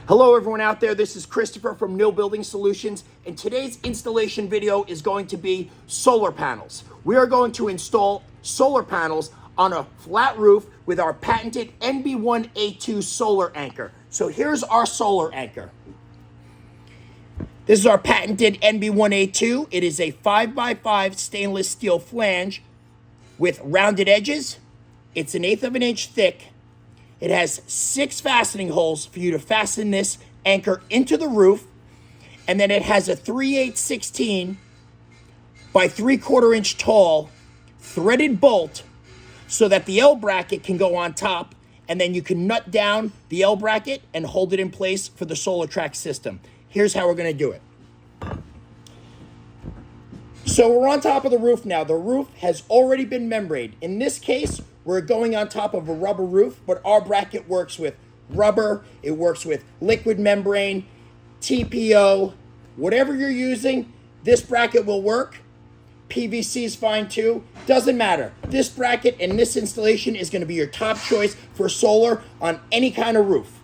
Hello everyone out there, this is Christopher from Nill Building Solutions, and today's installation video is going to be solar panels. We are going to install solar panels on a flat roof with our patented NB1A2 solar anchor. So here's our solar anchor. This is our patented NB1A2. It is a 5x5 stainless steel flange with rounded edges. It's 1/8 of an inch thick. It has 6 fastening holes for you to fasten this anchor into the roof. And then it has a 3/8 by 3/4 inch tall threaded bolt so that the L bracket can go on top, and then you can nut down the L bracket and hold it in place for the solar track system. Here's how we're going to do it. So we're on top of the roof now. The roof has already been membraned. In this case, we're going on top of a rubber roof, but our bracket works with rubber, it works with liquid membrane, TPO, whatever you're using, this bracket will work. PVC is fine too, doesn't matter. This bracket and this installation is going to be your top choice for solar on any kind of roof.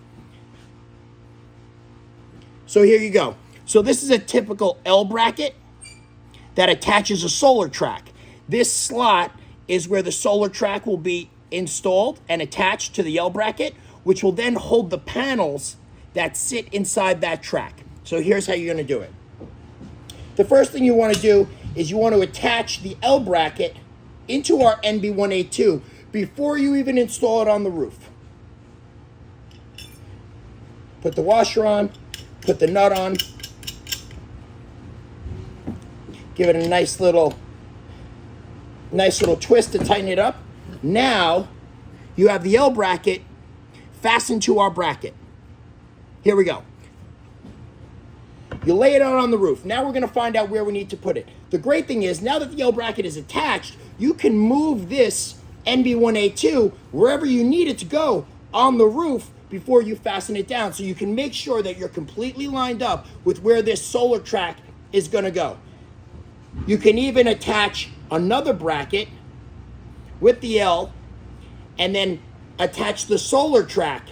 So here you go. So this is a typical L bracket that attaches a solar track. This slot is where the solar track will be installed and attached to the L bracket, which will then hold the panels that sit inside that track. So here's how you're going to do it. The first thing you want to do is you want to attach the L bracket into our NB1A2 before you even install it on the roof. Put the washer on, put the nut on, give it a nice little twist to tighten it up. Now you have the L bracket fastened to our bracket. Here we go. You lay it out on the roof. Now we're going to find out where we need to put it. The great thing is, now that the L bracket is attached, you can move this NB1A2 wherever you need it to go on the roof before you fasten it down. So you can make sure that you're completely lined up with where this solar track is going to go. You can even attach another bracket with the L and then attach the solar track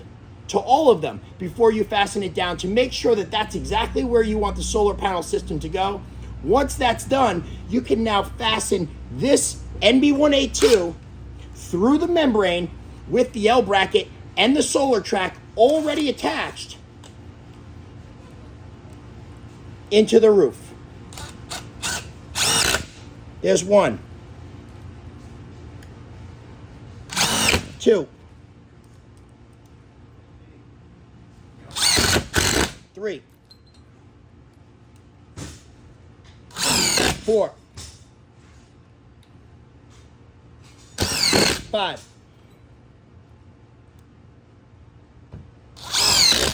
to all of them before you fasten it down to make sure that that's exactly where you want the solar panel system to go. Once that's done, you can now fasten this NB1A2 through the membrane with the L bracket and the solar track already attached into the roof. There's 1, 2, 3, 4, 5,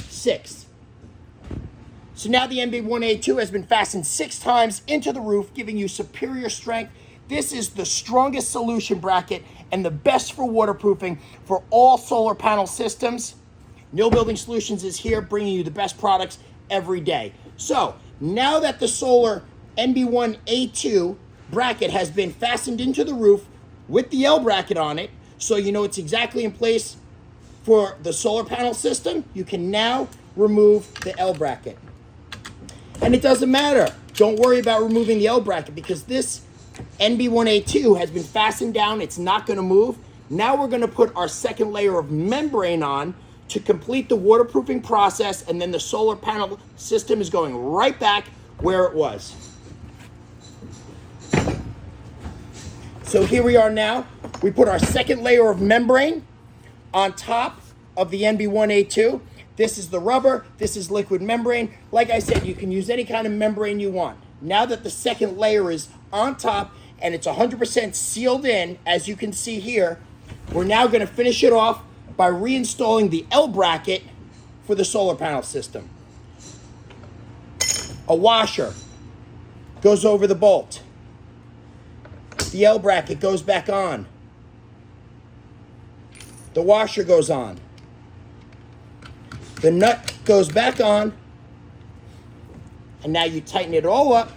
6. So now the NB1A2 has been fastened 6 times into the roof, giving you superior strength. This is the strongest solution bracket and the best for waterproofing for all solar panel systems. Nill Building Solutions is here bringing you the best products every day. So now that the solar NB1A2 bracket has been fastened into the roof with the L bracket on it, so you know it's exactly in place for the solar panel system, you can now remove the L bracket. And it doesn't matter. Don't worry about removing the L bracket because this NB1A2 has been fastened down. It's not going to move. Now we're going to put our second layer of membrane on to complete the waterproofing process, and then the solar panel system is going right back where it was. So here we are now. We put our second layer of membrane on top of the NB1A2. This is the rubber, this is liquid membrane. Like I said, you can use any kind of membrane you want. Now that the second layer is on top and it's 100% sealed in, as you can see here, we're now going to finish it off by reinstalling the L bracket for the solar panel system. A washer goes over the bolt. The L bracket goes back on. The washer goes on. The nut goes back on. And now you tighten it all up.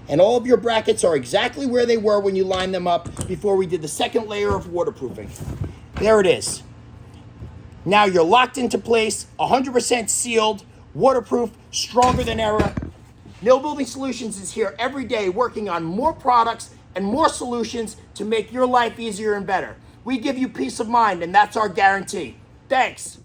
And all of your brackets are exactly where they were when you lined them up before we did the second layer of waterproofing. There it is. Now you're locked into place, 100% sealed, waterproof, stronger than ever. Nill Building Solutions is here every day working on more products and more solutions to make your life easier and better. We give you peace of mind, and that's our guarantee. Thanks.